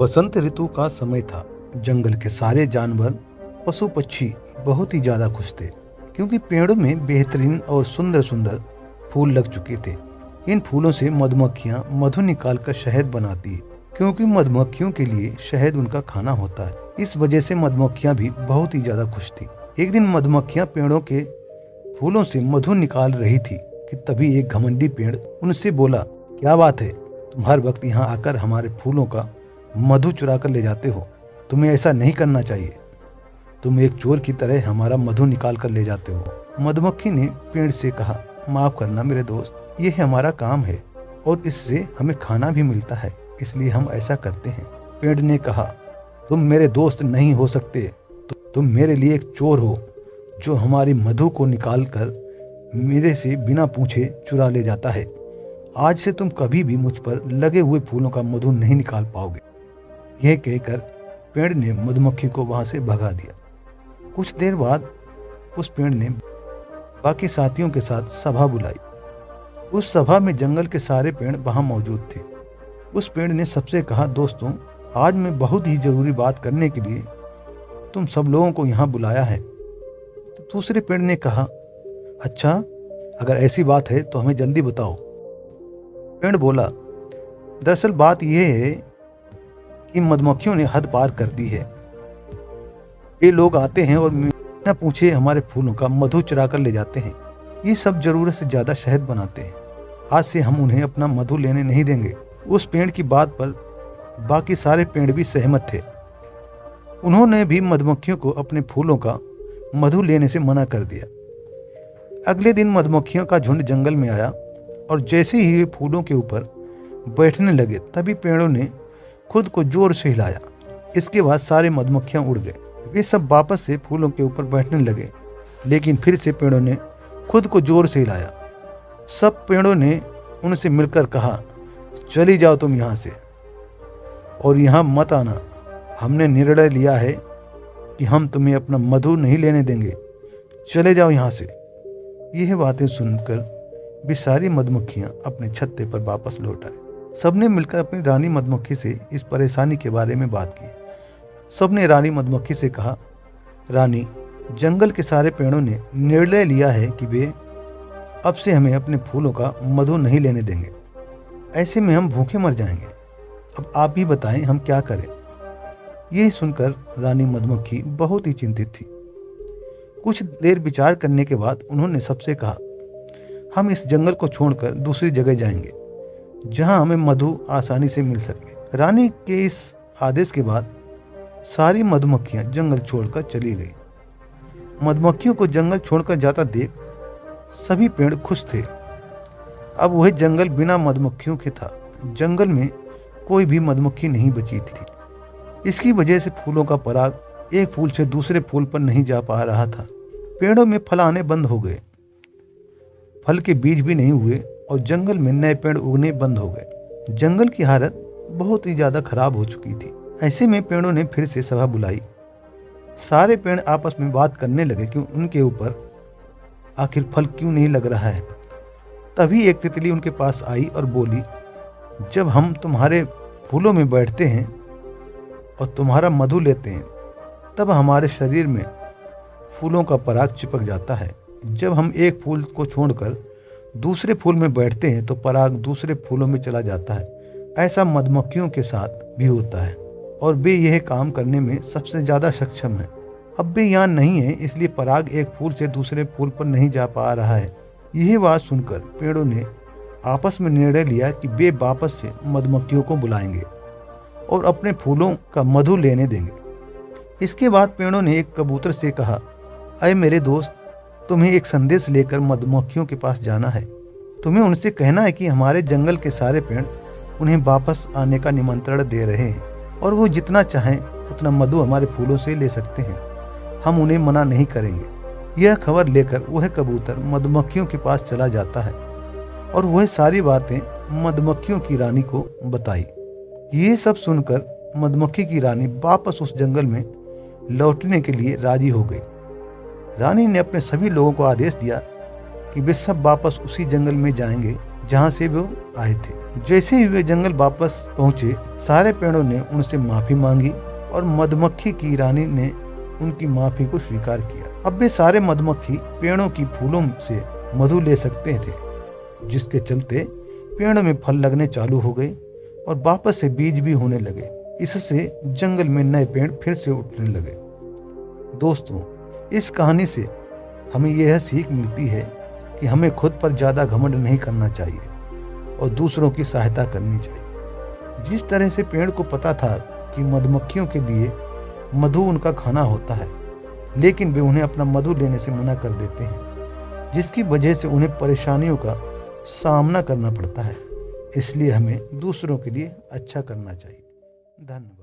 बसंत ऋतु का समय था। जंगल के सारे जानवर, पशु पक्षी बहुत ही ज्यादा खुश थे, क्योंकि पेड़ों में बेहतरीन और सुंदर सुंदर फूल लग चुके थे। इन फूलों से मधुमक्खियां मधु निकालकर शहद बनाती है, क्योंकि मधुमक्खियों के लिए शहद उनका खाना होता है। इस वजह से मधुमक्खियां भी बहुत ही ज्यादा खुश थी। एक दिन मधुमक्खियां पेड़ों के फूलों से मधु निकाल रही थी कि तभी एक घमंडी पेड़ उनसे बोला, क्या बात है, तुम हर वक्त यहाँ आकर हमारे फूलों का मधु चुरा कर ले जाते हो। तुम्हें ऐसा नहीं करना चाहिए। तुम एक चोर की तरह हमारा मधु निकाल कर ले जाते हो। मधुमक्खी ने पेड़ से कहा, माफ करना मेरे दोस्त, ये हमारा काम है और इससे हमें खाना भी मिलता है, इसलिए हम ऐसा करते हैं। पेड़ ने कहा, तुम मेरे दोस्त नहीं हो सकते, तुम मेरे लिए एक चोर हो जो हमारी मधु को निकाल कर मेरे से बिना पूछे चुरा ले जाता है। आज से तुम कभी भी मुझ पर लगे हुए फूलों का मधु नहीं निकाल पाओगे। यह कहकर पेड़ ने मधुमक्खी को वहां से भगा दिया। कुछ देर बाद उस पेड़ ने बाकी साथियों के साथ सभा बुलाई। उस सभा में जंगल के सारे पेड़ वहां मौजूद थे। उस पेड़ ने सबसे कहा, दोस्तों, आज मैं बहुत ही जरूरी बात करने के लिए तुम सब लोगों को यहाँ बुलाया है। तो दूसरे पेड़ ने कहा, अच्छा, अगर ऐसी बात है तो हमें जल्दी बताओ। पेड़ बोला, दरअसल बात यह है कि मधुमक्खियों ने हद पार कर दी है। ये लोग आते हैं और बिना पूछे हमारे फूलों का मधु चुरा कर ले जाते हैं। ये सब जरूरत से ज्यादा शहद बनाते हैं। आज से हम उन्हें अपना मधु लेने नहीं देंगे। उस पेड़ की बात पर बाकी सारे पेड़ भी सहमत थे। उन्होंने भी मधुमक्खियों को अपने फूलों का मधु लेने से मना कर दिया। अगले दिन मधुमक्खियों का झुंड जंगल में आया और जैसे ही वे फूलों के ऊपर बैठने लगे तभी पेड़ों ने खुद को जोर से हिलाया। इसके बाद सारे मधुमक्खियां उड़ गए। वे सब वापस से फूलों के ऊपर बैठने लगे, लेकिन फिर से पेड़ों ने खुद को जोर से हिलाया। सब पेड़ों ने उनसे मिलकर कहा, चली जाओ तुम यहाँ से और यहाँ मत आना। हमने निर्णय लिया है कि हम तुम्हें अपना मधु नहीं लेने देंगे। चले जाओ यहाँ से। यह बातें सुनकर भी सारी मधुमक्खियां अपने छत्ते पर वापस लौट आए। सबने मिलकर अपनी रानी मधुमक्खी से इस परेशानी के बारे में बात की। सबने रानी मधुमक्खी से कहा, रानी, जंगल के सारे पेड़ों ने निर्णय लिया है कि वे अब से हमें अपने फूलों का मधु नहीं लेने देंगे। ऐसे में हम भूखे मर जाएंगे। अब आप ही बताएं हम क्या करें। यह सुनकर रानी मधुमक्खी बहुत ही चिंतित थी। कुछ देर विचार करने के बाद उन्होंने सबसे कहा, हम इस जंगल को छोड़कर दूसरी जगह जाएंगे जहां हमें मधु आसानी से मिल सके। रानी के इस आदेश के बाद सारी मधुमक्खियां जंगल छोड़कर चली गई। मधुमक्खियों को जंगल छोड़कर जाता देख सभी पेड़ खुश थे। अब वह जंगल बिना मधुमक्खियों के था। जंगल में कोई भी मधुमक्खी नहीं बची थी। इसकी वजह से फूलों का पराग एक फूल से दूसरे फूल पर नहीं जा पा रहा था। पेड़ों में फल आने बंद हो गए, फल के बीज भी नहीं हुए और जंगल में नए पेड़ उगने बंद हो गए। जंगल की हालत बहुत ही ज्यादा खराब हो चुकी थी। ऐसे में पेड़ों ने फिर से सभा बुलाई। सारे पेड़ आपस में बात करने लगे कि उनके ऊपर आखिर फल क्यों नहीं लग रहा है। तभी एक तितली उनके पास आई और बोली, जब हम तुम्हारे फूलों में बैठते हैं और तुम्हारा मधु लेते हैं तब हमारे शरीर में फूलों का पराग चिपक जाता है। जब हम एक फूल को छोड़कर दूसरे फूल में बैठते हैं तो पराग दूसरे फूलों में चला जाता है। ऐसा मधुमक्खियों के साथ भी होता है और वे यह काम करने में सबसे ज्यादा सक्षम है। अब वे यहाँ नहीं है, इसलिए पराग एक फूल से दूसरे फूल पर नहीं जा पा रहा है। यह बात सुनकर पेड़ों ने आपस में निर्णय लिया कि वे वापस से मधुमक्खियों को बुलाएंगे और अपने फूलों का मधु लेने देंगे। इसके बाद पेड़ों ने एक कबूतर से कहा, अरे मेरे दोस्त, तुम्हें एक संदेश लेकर मधुमक्खियों के पास जाना है। तुम्हें उनसे कहना है कि हमारे जंगल के सारे पेड़ उन्हें वापस आने का निमंत्रण दे रहे हैं और वो जितना चाहें उतना मधु हमारे फूलों से ले सकते हैं। हम उन्हें मना नहीं करेंगे। यह खबर लेकर वह कबूतर मधुमक्खियों के पास चला जाता है और वह सारी बातें मधुमक्खियों की रानी को बताई। ये सब सुनकर मधुमक्खी की रानी वापस उस जंगल में लौटने के लिए राजी हो गई। रानी ने अपने सभी लोगों को आदेश दिया कि वे सब वापस उसी जंगल में जाएंगे जहाँ से वो आए थे। जैसे ही वे जंगल वापस पहुंचे, सारे पेड़ों ने उनसे माफी मांगी और मधुमक्खी की रानी ने उनकी माफी को स्वीकार किया। अब वे सारे मधुमक्खी पेड़ों की फूलों से मधु ले सकते थे, जिसके चलते पेड़ों में फल लगने चालू हो गए और वापस से बीज भी होने लगे। इससे जंगल में नए पेड़ फिर से उठने लगे। दोस्तों, इस कहानी से हमें यह सीख मिलती है कि हमें खुद पर ज़्यादा घमंड नहीं करना चाहिए और दूसरों की सहायता करनी चाहिए। जिस तरह से पेड़ को पता था कि मधुमक्खियों के लिए मधु उनका खाना होता है, लेकिन वे उन्हें अपना मधु लेने से मना कर देते हैं, जिसकी वजह से उन्हें परेशानियों का सामना करना पड़ता है। इसलिए हमें दूसरों के लिए अच्छा करना चाहिए। धन्यवाद।